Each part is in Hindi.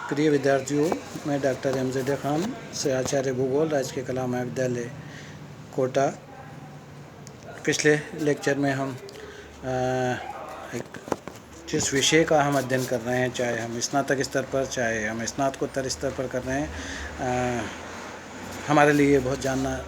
प्रिय विद्यार्थियों, मैं डॉक्टर एमजेड खान से आचार्य भूगोल राजकीय कला महाविद्यालय कोटा। पिछले लेक्चर में हम जिस विषय का हम अध्ययन कर रहे हैं, चाहे हम स्नातक स्तर पर चाहे हम स्नातकोत्तर स्तर पर कर रहे हैं, हमारे लिए बहुत जानना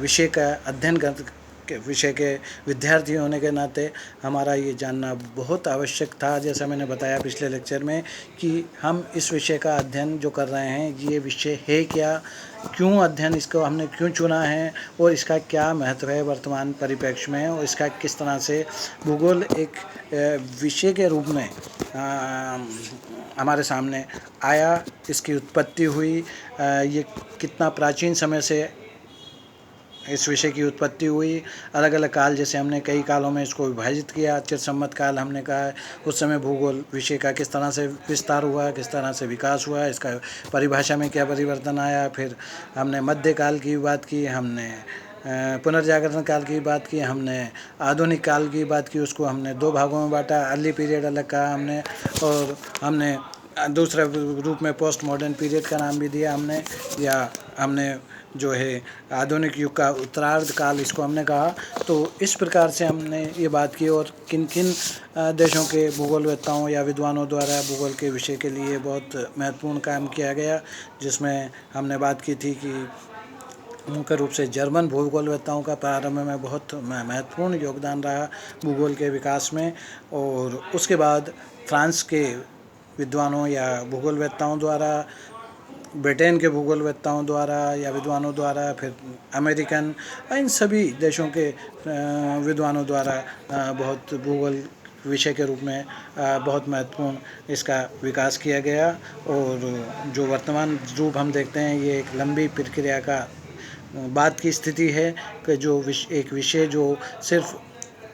विषय का अध्ययन के विषय के विद्यार्थी होने के नाते हमारा ये जानना बहुत आवश्यक था। जैसा मैंने बताया पिछले लेक्चर में कि हम इस विषय का अध्ययन जो कर रहे हैं, ये विषय है क्या, क्यों अध्ययन इसको हमने क्यों चुना है और इसका क्या महत्व है वर्तमान परिप्रेक्ष्य में, और इसका किस तरह से भूगोल एक विषय के रूप में हमारे सामने आया, इसकी उत्पत्ति हुई, ये कितना प्राचीन समय से इस विषय की उत्पत्ति हुई। अलग अलग काल, जैसे हमने कई कालों में इसको विभाजित किया। चिरसम्मत काल हमने कहा है, उस समय भूगोल विषय का किस तरह से विस्तार हुआ, किस तरह से विकास हुआ, इसका परिभाषा में क्या परिवर्तन आया। फिर हमने मध्यकाल की बात की, हमने पुनर्जागरण काल की बात की, हमने आधुनिक काल की बात की। उसको हमने दो भागों में बांटा, अर्ली पीरियड अलग कहा हमने, और हमने दूसरे रूप में पोस्ट मॉडर्न पीरियड का नाम भी दिया हमने, या हमने जो है आधुनिक युग का उत्तरार्ध काल इसको हमने कहा। तो इस प्रकार से हमने ये बात की, और किन किन देशों के भूगोलवेत्ताओं या विद्वानों द्वारा भूगोल के विषय के लिए बहुत महत्वपूर्ण काम किया गया, जिसमें हमने बात की थी कि मुख्य रूप से जर्मन भूगोलवेत्ताओं का प्रारंभ में बहुत महत्वपूर्ण योगदान रहा भूगोल के विकास में, और उसके बाद फ्रांस के विद्वानों या भूगोलवेत्ताओं द्वारा, ब्रिटेन के भूगोलवेत्ताओं द्वारा या विद्वानों द्वारा, फिर अमेरिकन, इन सभी देशों के विद्वानों द्वारा बहुत भूगोल विषय के रूप में बहुत महत्वपूर्ण इसका विकास किया गया। और जो वर्तमान रूप हम देखते हैं, ये एक लंबी प्रक्रिया का बात की स्थिति है कि जो एक विषय जो सिर्फ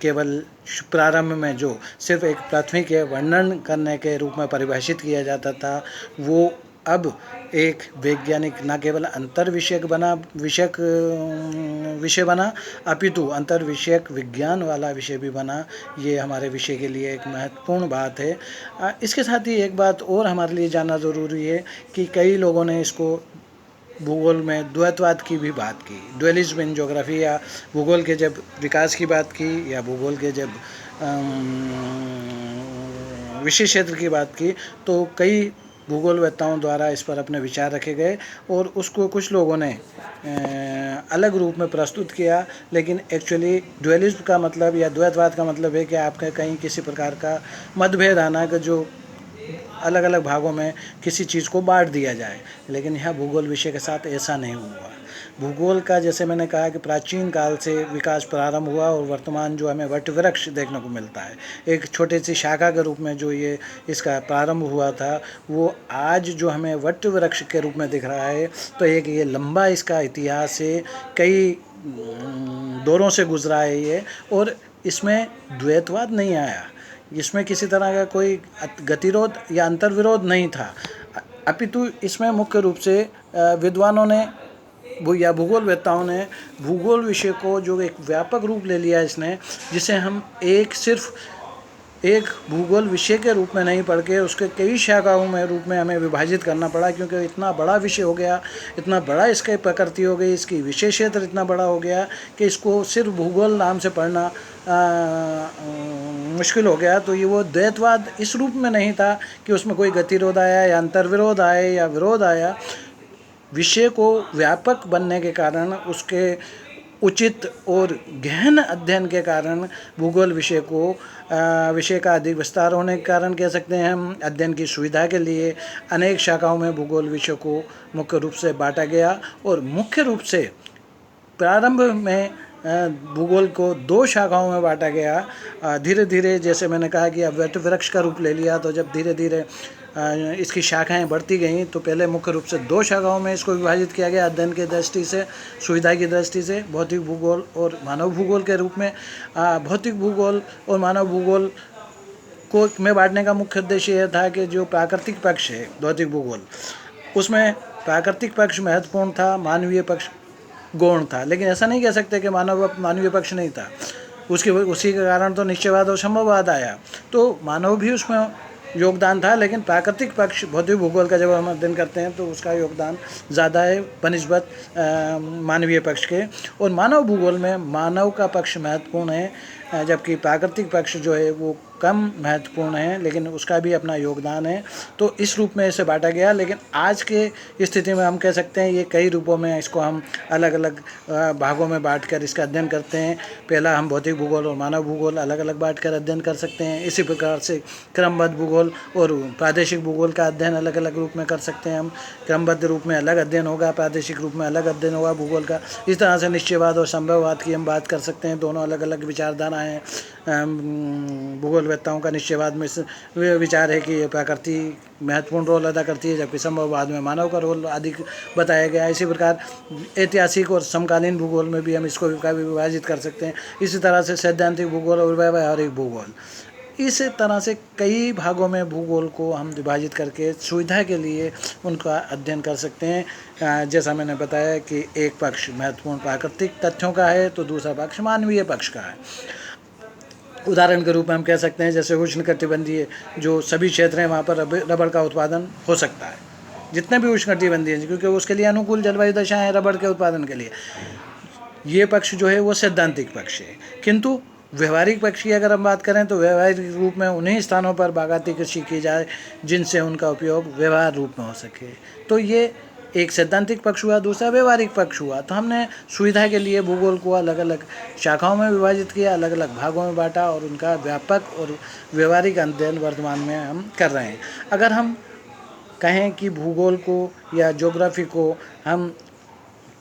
केवल प्रारंभ में जो सिर्फ एक प्राथमिक वर्णन करने के रूप में परिभाषित किया जाता था, वो अब एक वैज्ञानिक न केवल अंतर विषयक विषय बना, अपितु अंतर विषयक विज्ञान वाला विषय भी बना। ये हमारे विषय के लिए एक महत्वपूर्ण बात है। इसके साथ ही एक बात और हमारे लिए जानना ज़रूरी है कि कई लोगों ने इसको भूगोल में द्वैतवाद की भी बात की, ड्वेलिज्म इन ज्योग्राफी, या भूगोल के जब विकास की बात की, या भूगोल के जब विशेष क्षेत्र की बात की, तो कई भूगोलवेत्ताओं द्वारा इस पर अपने विचार रखे गए, और उसको कुछ लोगों ने अलग रूप में प्रस्तुत किया। लेकिन एक्चुअली ड्वेलिज्म का मतलब या द्वैतवाद का मतलब है कि आपका कहीं किसी प्रकार का मतभेद आना, कि जो अलग अलग भागों में किसी चीज़ को बांट दिया जाए। लेकिन यहाँ भूगोल विषय के साथ ऐसा नहीं हुआ। भूगोल का, जैसे मैंने कहा कि प्राचीन काल से विकास प्रारंभ हुआ, और वर्तमान जो हमें वटवृक्ष देखने को मिलता है, एक छोटी सी शाखा के रूप में जो ये इसका प्रारंभ हुआ था, वो आज जो हमें वटवृक्ष के रूप में दिख रहा है। तो एक ये लंबा इसका इतिहास है, कई दौरों से गुजरा है ये, और इसमें द्वैतवाद नहीं आया, इसमें किसी तरह का कोई गतिरोध या अंतर्विरोध नहीं था, अपितु इसमें मुख्य रूप से विद्वानों ने या भूगोलवेत्ताओं ने भूगोल विषय को जो एक व्यापक रूप ले लिया इसने, जिसे हम सिर्फ एक भूगोल विषय के रूप में नहीं पढ़ के उसके कई शाखाओं में रूप में हमें विभाजित करना पड़ा, क्योंकि इतना बड़ा विषय हो गया, इतना बड़ा इसकी प्रकृति हो गई, इसकी विशेष क्षेत्र इतना बड़ा हो गया कि इसको सिर्फ भूगोल नाम से पढ़ना मुश्किल हो गया। तो ये वो द्वैतवाद इस रूप में नहीं था कि उसमें कोई गतिरोध आया या अंतर्विरोध आए या विरोध आया। विषय को व्यापक बनने के कारण, उसके उचित और गहन अध्ययन के कारण, भूगोल विषय का अधिक विस्तार होने के कारण कह सकते हैं हम, अध्ययन की सुविधा के लिए अनेक शाखाओं में भूगोल विषय को मुख्य रूप से बांटा गया। और मुख्य रूप से प्रारंभ में भूगोल को दो शाखाओं में बांटा गया। धीरे धीरे, जैसे मैंने कहा कि अब वटवृक्ष का रूप ले लिया, तो जब धीरे धीरे इसकी शाखाएं बढ़ती गईं, तो पहले मुख्य रूप से दो शाखाओं में इसको विभाजित किया गया अध्ययन की दृष्टि से, सुविधा की दृष्टि से, भौतिक भूगोल और मानव भूगोल के रूप में। भौतिक भूगोल और मानव भूगोल को में बांटने का मुख्य उद्देश्य यह था कि जो प्राकृतिक पक्ष है भौतिक भूगोल, उसमें प्राकृतिक पक्ष महत्वपूर्ण था, मानवीय पक्ष गौण था। लेकिन ऐसा नहीं कह सकते कि मानवीय पक्ष नहीं था। उसी के कारण तो निश्चयवाद और संभववाद आया। तो मानव भी उसमें योगदान था, लेकिन प्राकृतिक पक्ष भौतिक भूगोल का जब हम अध्ययन करते हैं तो उसका योगदान ज़्यादा है बनिस्बत मानवीय पक्ष के। और मानव भूगोल में मानव का पक्ष महत्वपूर्ण है, जबकि प्राकृतिक पक्ष जो है वो कम महत्वपूर्ण है, लेकिन उसका भी अपना योगदान है। तो इस रूप में इसे बांटा गया। लेकिन आज के स्थिति में हम कह सकते हैं ये कई रूपों में इसको हम अलग अलग भागों में बांटकर इसका अध्ययन करते हैं। पहला हम भौतिक भूगोल और मानव भूगोल अलग अलग बांटकर अध्ययन कर सकते हैं। इसी प्रकार से क्रमबद्ध भूगोल और प्रादेशिक भूगोल का अध्ययन अलग अलग रूप में कर सकते हैं हम। क्रमबद्ध रूप में अलग अध्ययन होगा, प्रादेशिक रूप में अलग अध्ययन होगा भूगोल का। इस तरह से निश्चयवाद और संभववाद की हम बात कर सकते हैं। दोनों अलग अलग विचारधारा हैं। भूगोलवेत्ताओं का निश्चयवाद में विचार है कि ये प्रकृति महत्वपूर्ण रोल अदा करती है, जबकि संभववाद में मानव का रोल अधिक बताया गया है। इसी प्रकार ऐतिहासिक और समकालीन भूगोल में भी हम इसको विभाजित कर सकते हैं। इसी तरह से सैद्धांतिक भूगोल और व्यावहारिक भूगोल, इस तरह से कई भागों में भूगोल को हम विभाजित करके सुविधा के लिए उनका अध्ययन कर सकते हैं। जैसा मैंने बताया कि एक पक्ष महत्वपूर्ण प्राकृतिक तथ्यों का है तो दूसरा पक्ष मानवीय पक्ष का है। उदाहरण के रूप में हम कह सकते हैं जैसे उष्णकटिबंधीय जो सभी क्षेत्र हैं वहाँ पर रबड़ का उत्पादन हो सकता है, जितने भी उष्णकटिबंधीय हैं, क्योंकि उसके लिए अनुकूल जलवायु दशाएं हैं रबड़ के उत्पादन के लिए। ये पक्ष जो है वो सैद्धांतिक पक्ष है। किंतु व्यवहारिक पक्ष की अगर हम बात करें तो व्यवहारिक रूप में उन्हीं स्थानों पर बागायती कृषि की जाए जिनसे उनका उपयोग व्यवहार रूप में हो सके। तो ये एक सैद्धांतिक पक्ष हुआ, दूसरा व्यवहारिक पक्ष हुआ। तो हमने सुविधा के लिए भूगोल को अलग अलग शाखाओं में विभाजित किया, अलग अलग भागों में बांटा और उनका व्यापक और व्यवहारिक अध्ययन वर्तमान में हम कर रहे हैं। अगर हम कहें कि भूगोल को या ज्योग्राफी को हम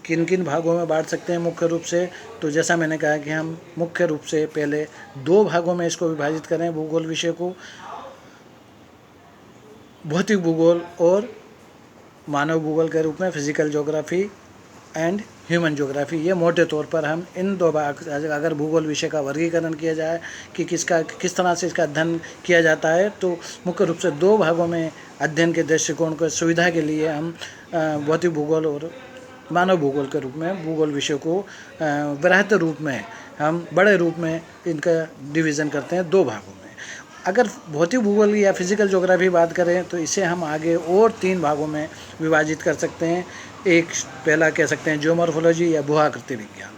किन किन भागों में बांट सकते हैं मुख्य रूप से, तो जैसा मैंने कहा कि हम मुख्य रूप से पहले दो भागों में इसको विभाजित करें भूगोल विषय को, भौतिक भूगोल और मानव भूगोल के रूप में physical geography and human geography. ये मोटे तौर पर हम इन दो भाग, अगर भूगोल विषय का वर्गीकरण किया जाए कि किस तरह से इसका अध्ययन किया जाता है, तो मुख्य रूप से दो भागों में अध्ययन के दृष्टिकोण को सुविधा के लिए हम भौतिक भूगोल और मानव भूगोल के रूप में भूगोल विषय को वृहत रूप में हम बड़े रूप में इनका डिवीज़न करते हैं दो भागों में। अगर भौतिक भूगोल या फिजिकल ज्योग्राफी बात करें तो इसे हम आगे और तीन भागों में विभाजित कर सकते हैं। एक पहला कह सकते हैं जियोमॉर्फोलॉजी या भू-आकृति विज्ञान।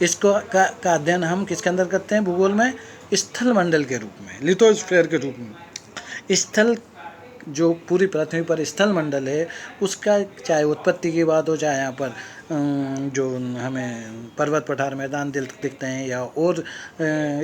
इसको का अध्ययन हम किसके अंदर करते हैं भूगोल में, स्थल मंडल के रूप में, लिथोस्फीयर के रूप में। स्थल जो पूरी पृथ्वी पर स्थल मंडल है उसका चाहे उत्पत्ति की बात हो, चाहे यहाँ पर जो हमें पर्वत पठार मैदान दिखते हैं या और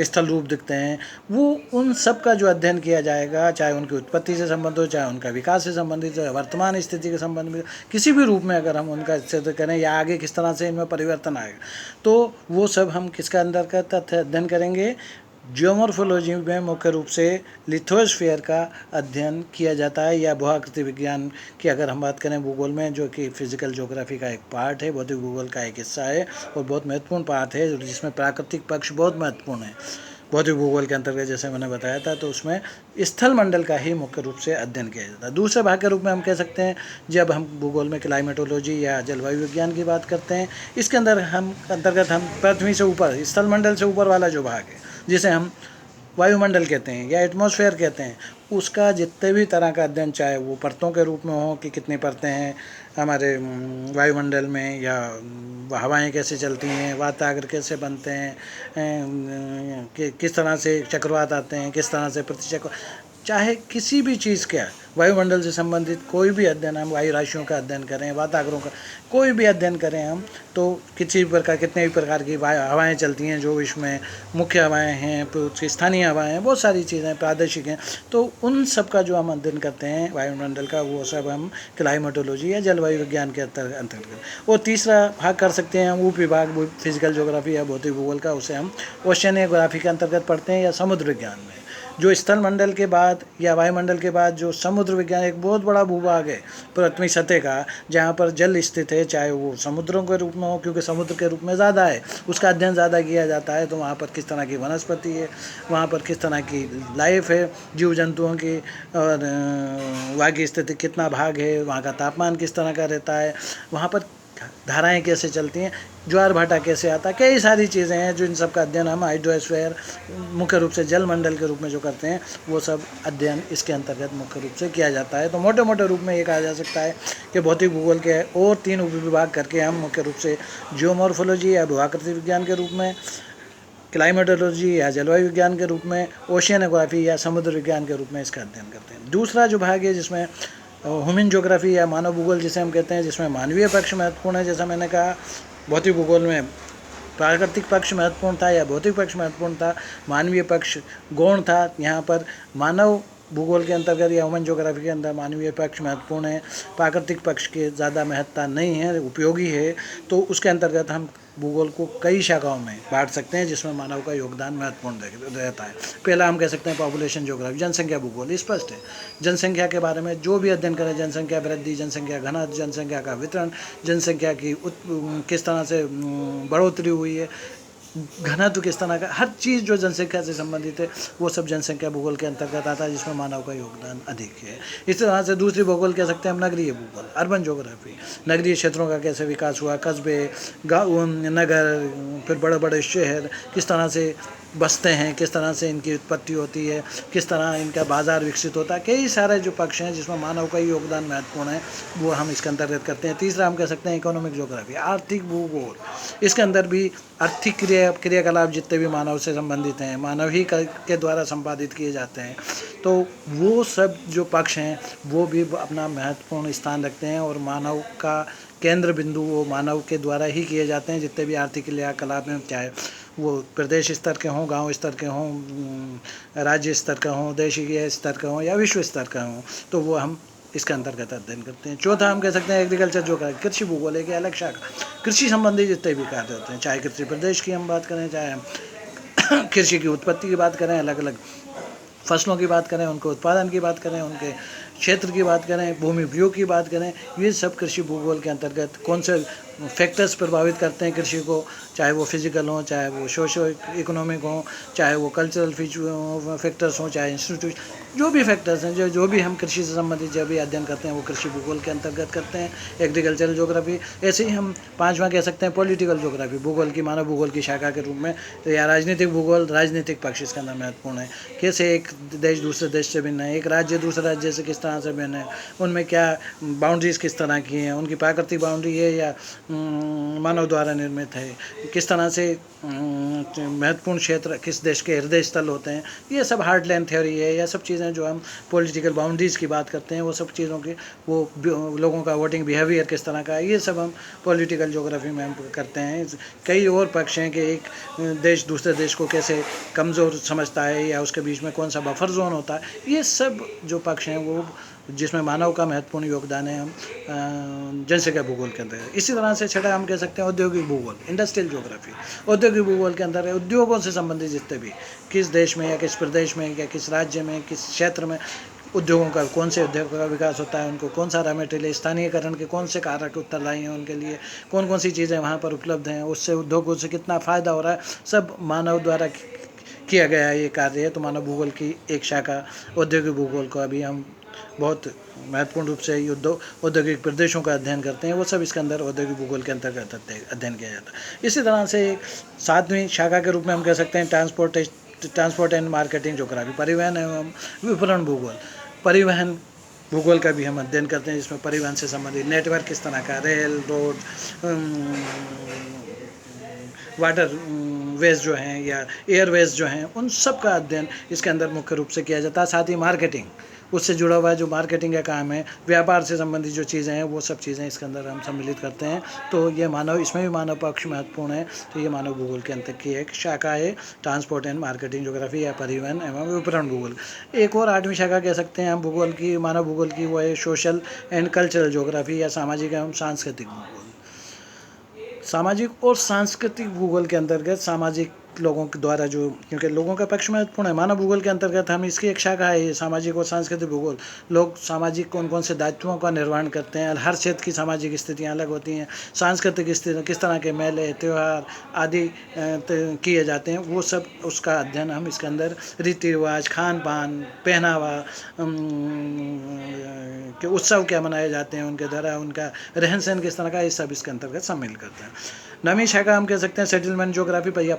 स्थल रूप दिखते हैं, वो उन सब का जो अध्ययन किया जाएगा, चाहे उनकी उत्पत्ति से संबंधित हो, चाहे उनका विकास से संबंधित हो, वर्तमान स्थिति के संबंध में किसी भी रूप में अगर हम उनका चित्र करें या आगे किस तरह से इनमें परिवर्तन आएगा, तो वो सब हम किसका अंदर का तथ्य अध्ययन करेंगे। जियोमॉर्फोलॉजी में मुख्य रूप से लिथोस्फीयर का अध्ययन किया जाता है, या भू-आकृति विज्ञान की अगर हम बात करें भूगोल में, जो कि फिजिकल ज्योग्राफी का एक पार्ट है, भौतिक भूगोल का एक हिस्सा है और बहुत महत्वपूर्ण पार्ट है, जिसमें प्राकृतिक पक्ष बहुत महत्वपूर्ण है। भौतिक भूगोल के अंतर्गत जैसे मैंने बताया था, तो उसमें स्थल मंडल का ही मुख्य रूप से अध्ययन किया जाता है। दूसरे भाग के रूप में हम कह सकते हैं जब हम भूगोल में क्लाइमेटोलॉजी या जलवायु विज्ञान की बात करते हैं, इसके अंतर्गत हम पृथ्वी से ऊपर, स्थल मंडल से ऊपर वाला जो भाग है जिसे हम वायुमंडल कहते हैं या एटमॉस्फेयर कहते हैं, उसका जितने भी तरह का अध्ययन, चाहे वो परतों के रूप में हो कि कितनी परतें हैं हमारे वायुमंडल में, या हवाएं कैसे चलती हैं, वातावरण कैसे बनते हैं, किस तरह से चक्रवात आते हैं, किस तरह से प्रतिचक्र, चाहे किसी भी चीज़ का वायुमंडल से संबंधित कोई भी अध्ययन, हम वायु राशियों का अध्ययन करें, वातावरणों का कोई भी अध्ययन करें हम, तो किसी भी प्रकार कितने भी प्रकार की हवाएं चलती हैं, जो इसमें मुख्य हवाएं हैं, उसकी स्थानीय हवाएं हैं, बहुत सारी चीज़ें प्रादेशिक हैं, तो उन सब का जो हम अध्ययन करते हैं वायुमंडल का, वो सब हम क्लाइमेटोलॉजी या जलवायु विज्ञान के अंतर्गत। और तीसरा भाग कर सकते हैं हम उप विभाग फिजिकल ज्योग्राफी या भौतिक भूगोल का, उसे हम ओशियनोग्राफी के अंतर्गत पढ़ते हैं, या समुद्र विज्ञान में, जो स्थल मंडल के बाद या वायुमंडल के बाद जो समुद्र विज्ञान एक बहुत बड़ा भूभाग है पृथ्वी सतह का, जहाँ पर जल स्थित है, चाहे वो समुद्रों के रूप में हो, क्योंकि समुद्र के रूप में ज़्यादा है, उसका अध्ययन ज़्यादा किया जाता है। तो वहाँ पर किस तरह की वनस्पति है, वहाँ पर किस तरह की लाइफ है जीव जंतुओं की, और वहाँ की स्थिति कितना भाग है, वहाँ का तापमान किस तरह का रहता है, वहाँ पर धाराएं कैसे चलती हैं, ज्वार भाटा कैसे आता है, कई सारी चीज़ें हैं जो इन सब का अध्ययन हम हाइड्रोस्फीयर मुख्य रूप से जल मंडल के रूप में जो करते हैं वो सब अध्ययन इसके अंतर्गत मुख्य रूप से किया जाता है। तो मोटे मोटे रूप में ये कहा जा सकता है कि भौतिक भूगोल के और 3 उपविभाग करके हम मुख्य रूप से जियोमॉर्फोलॉजी या भूआकृति विज्ञान के रूप में, क्लाइमेटोलॉजी या जलवायु विज्ञान के रूप में, ओशियनोग्राफी या समुद्र विज्ञान के रूप में इसका अध्ययन करते हैं। दूसरा जो भाग है जिसमें ह्यूमन ज्योग्राफी या मानव भूगोल जिसे हम कहते हैं, जिसमें मानवीय पक्ष महत्वपूर्ण है। जैसा मैंने कहा भौतिक भूगोल में प्राकृतिक पक्ष महत्वपूर्ण था या भौतिक पक्ष महत्वपूर्ण था, मानवीय पक्ष गौण था। यहाँ पर मानव भूगोल के अंतर्गत या ह्यूमन ज्योग्राफी के अंदर मानवीय पक्ष महत्वपूर्ण है, प्राकृतिक पक्ष की ज़्यादा महत्ता नहीं है, उपयोगी है। तो उसके अंतर्गत हम भूगोल को कई शाखाओं में बांट सकते हैं जिसमें मानव का योगदान महत्वपूर्ण रहता है। पहला हम कह सकते हैं पॉपुलेशन ज्योग्राफी, जनसंख्या भूगोल। स्पष्ट है, जनसंख्या के बारे में जो भी अध्ययन करें, जनसंख्या वृद्धि, जनसंख्या घनत्व, जनसंख्या का वितरण, जनसंख्या की किस तरह से बढ़ोतरी हुई है, घनत्व किस तरह का, हर चीज़ जो जनसंख्या से संबंधित है वो सब जनसंख्या भूगोल के अंतर्गत आता है जिसमें मानव का योगदान अधिक है। इस तरह से दूसरी भूगोल कह सकते हैं हम नगरीय भूगोल, अर्बन ज्योग्राफी। नगरीय क्षेत्रों का कैसे विकास हुआ, कस्बे, गाँव, नगर, फिर बड़े बड़े शहर किस तरह से बसते हैं, किस तरह से इनकी उत्पत्ति होती है, किस तरह इनका बाजार विकसित होता है। कई सारे जो पक्ष हैं जिसमें मानव का योगदान महत्वपूर्ण है वो हम इसके अंतर्गत करते हैं। तीसरा हम कह सकते हैं इकोनॉमिक ज्योग्राफी, आर्थिक भूगोल। इसके अंदर भी आर्थिक क्रियाकलाप जितने भी मानव से संबंधित हैं, मानव ही के द्वारा संपादित किए जाते हैं, तो वो सब जो पक्ष हैं वो भी अपना महत्वपूर्ण स्थान रखते हैं और मानव का केंद्र बिंदु वो मानव के द्वारा ही किए जाते हैं। जितने भी आर्थिक क्रियाकलाप हैं, चाहे वो प्रदेश स्तर के हों, गांव स्तर के हों, राज्य स्तर का हों, देशीय स्तर का हों या विश्व स्तर का हों, तो वो हम इसके अंतर्गत अध्ययन करते हैं। चौथा हम कह सकते हैं एग्रीकल्चर जो का कृषि भूगोल है कि अलग शाखा, कृषि संबंधी जितने भी कार्य होते हैं, चाहे कृषि प्रदेश की हम बात करें, चाहे हम कृषि की उत्पत्ति की बात करें, अलग अलग फसलों की बात करें, उनके उत्पादन की बात करें, उनके क्षेत्र की बात करें, भूमि उपयोग की बात करें, ये सब कृषि भूगोल के अंतर्गत कौन से फैक्टर्स प्रभावित करते हैं कृषि को, चाहे वो फिजिकल हों, चाहे वो सोशो इकोनॉमिक हों, चाहे वो कल्चरल फैक्टर्स हों, चाहे इंस्टीट्यूट, जो भी फैक्टर्स हैं, जो भी हम कृषि से संबंधित जो भी अध्ययन करते हैं वो कृषि भूगोल के अंतर्गत करते हैं, एग्रीकल्चरल ज्योग्राफी। ऐसे ही हम पांचवा कह सकते हैं पॉलिटिकल ज्योग्राफी, भूगोल की मानव भूगोल की शाखा के रूप में, तो या राजनीतिक भूगोल, राजनीतिक पक्ष इसके अंदर महत्वपूर्ण है। कैसे एक देश दूसरे देश से भिन्न है, एक राज्य दूसरे राज्य से किस तरह से भिन्न है, उनमें क्या बाउंड्रीज किस तरह की हैं, उनकी प्राकृतिक बाउंड्री है या मानव द्वारा निर्मित है, किस तरह से महत्वपूर्ण क्षेत्र किस देश के हृदय स्थल होते हैं, ये सब हार्डलैंड थ्योरी है। यह सब चीज़ें जो हम पॉलिटिकल बाउंड्रीज़ की बात करते हैं वो सब चीज़ों की, वो लोगों का वोटिंग बिहेवियर किस तरह का है, ये सब हम पॉलिटिकल ज्योग्राफी में हम करते हैं। कई और पक्ष हैं कि एक देश दूसरे देश को कैसे कमज़ोर समझता है या उसके बीच में कौन सा बफर जोन होता है, ये सब जो पक्ष हैं वो जिसमें मानव का महत्वपूर्ण योगदान है हम जनसंख्या भूगोल के अंदर। इसी तरह से छठा हम कह सकते हैं औद्योगिक भूगोल, इंडस्ट्रियल ज्योग्राफी। औद्योगिक भूगोल के अंदर उद्योगों से संबंधित जितने भी किस देश में या किस प्रदेश में या किस राज्य में किस क्षेत्र में उद्योगों का, कौन से उद्योग का विकास होता है, उनको कौन सा रॉ मटेरियल, स्थानीयकरण के कौन से कारक उत्तरदायी हैं उनके लिए, कौन कौन सी चीज़ें वहाँ पर उपलब्ध हैं, उससे उद्योगों से कितना फ़ायदा हो रहा है, सब मानव द्वारा किया गया ये कार्य है। तो मानव भूगोल की एक शाखा औद्योगिक भूगोल को अभी हम बहुत महत्वपूर्ण रूप से औद्योगिक प्रदेशों का अध्ययन करते हैं, वो सब इसके अंदर औद्योगिक भूगोल के अंतर्गत अध्ययन किया जाता है। इसी तरह से सातवीं शाखा के रूप में हम कह सकते हैं ट्रांसपोर्ट एंड मार्केटिंग ज्योग्राफी, परिवहन एवं विपणन भूगोल। परिवहन भूगोल का भी हम अध्ययन करते हैं जिसमें परिवहन से संबंधित नेटवर्क किस तरह का, रेल, रोड, वाटर वेज जो हैं या एयरवेज जो हैं, उन सब का अध्ययन इसके अंदर मुख्य रूप से किया जाता है। साथ ही मार्केटिंग, उससे जुड़ा हुआ जो मार्केटिंग का काम है, व्यापार से संबंधित जो चीज़ें हैं वो सब चीज़ें इसके अंदर हम सम्मिलित करते हैं। तो ये मानव, इसमें भी मानव पक्ष महत्वपूर्ण है। तो ये मानव भूगोल के अंतर की एक शाखा है, ट्रांसपोर्ट एंड मार्केटिंग ज्योग्राफी या परिवहन एवं विपणन भूगोल। एक और आठवीं शाखा कह सकते हैं हम भूगोल की, मानव भूगोल की, वो है सोशल एंड कल्चरल ज्योग्राफी या सामाजिक एवं सांस्कृतिक भूगोल। सामाजिक और सांस्कृतिक भूगोल के अंतर्गत सामाजिक लोगों के द्वारा जो, क्योंकि लोगों का पक्ष महत्वपूर्ण है। मानव भूगोल के अंतर्गत हम इसकी एक शाखा है, सामाजिक और सांस्कृतिक भूगोल। लोग सामाजिक कौन कौन से दायित्वों का निर्वहन करते हैं, हर क्षेत्र की सामाजिक स्थितियाँ अलग होती हैं। सांस्कृतिक स्थिति किस तरह के मेले त्यौहार आदि किए जाते हैं, वो सब उसका अध्ययन हम इसके अंदर, रीति रिवाज, खान पान, पहनावा, के उत्सव क्या मनाए जाते हैं, उनके द्वारा उनका रहन सहन किस तरह का, ये सब इसके अंतर्गत शामिल करते हैं। नवीं शाखा हम कह सकते हैं सेटलमेंट ज्योग्राफी पर, या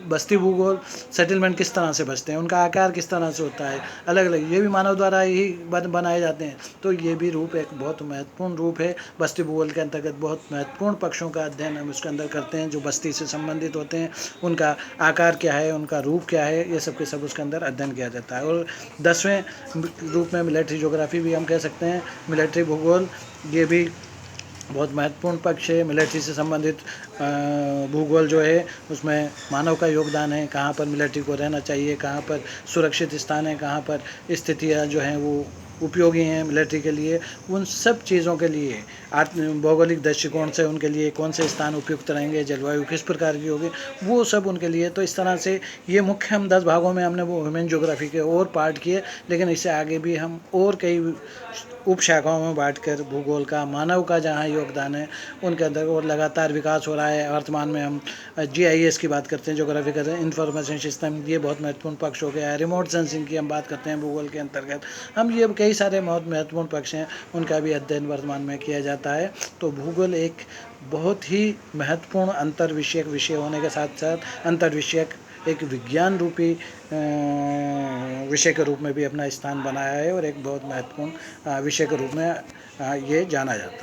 बस्ती भूगोल। सेटलमेंट किस तरह से बसते हैं, उनका आकार किस तरह से होता है, अलग अलग, ये भी मानव द्वारा ही बनाए जाते हैं। तो ये भी रूप एक बहुत महत्वपूर्ण रूप है। बस्ती भूगोल के अंतर्गत बहुत महत्वपूर्ण पक्षों का अध्ययन हम उसके अंदर करते हैं, जो बस्ती से संबंधित होते हैं। उनका आकार क्या है, उनका रूप क्या है, ये सब के सब उसके अंदर अध्ययन किया जाता है। और 10वें रूप में मिलिट्री ज्योग्राफी भी हम कह सकते हैं, मिलिट्री भूगोल। ये भी बहुत महत्वपूर्ण पक्ष है। मिलिट्री से संबंधित भूगोल जो है उसमें मानव का योगदान है, कहाँ पर मिलिट्री को रहना चाहिए, कहाँ पर सुरक्षित स्थान है, कहाँ पर स्थितियाँ जो हैं वो उपयोगी हैं मिलिट्री के लिए, उन सब चीज़ों के लिए भौगोलिक दृष्टिकोण से उनके लिए कौन से स्थान उपयुक्त रहेंगे, जलवायु किस प्रकार की होगी, वो सब उनके लिए। तो इस तरह से ये मुख्य हम 10 भागों में हमने वो ह्यूमन ज्योग्राफी के और पार्ट किए, लेकिन इससे आगे भी हम और कई उप शाखाओं में बांटकर भूगोल का, मानव का जहाँ योगदान है उनके अंदर और लगातार विकास हो रहा है। वर्तमान में हम GIS की बात करते हैं, ज्योग्राफी करते हैं, इंफॉर्मेशन सिस्टम, ये बहुत महत्वपूर्ण पक्ष हो गया है। रिमोट सेंसिंग की हम बात करते हैं भूगोल के अंतर्गत। हम ये कई सारे बहुत महत्वपूर्ण पक्ष हैं, उनका भी अध्ययन वर्तमान में किया जाता है। तो भूगोल एक बहुत ही महत्वपूर्ण अंतर विषयक विषय होने के साथ साथ अंतर विषयक एक विज्ञान रूपी विषय के रूप में भी अपना स्थान बनाया है, और एक बहुत महत्वपूर्ण विषय के रूप में ये जाना जाता है।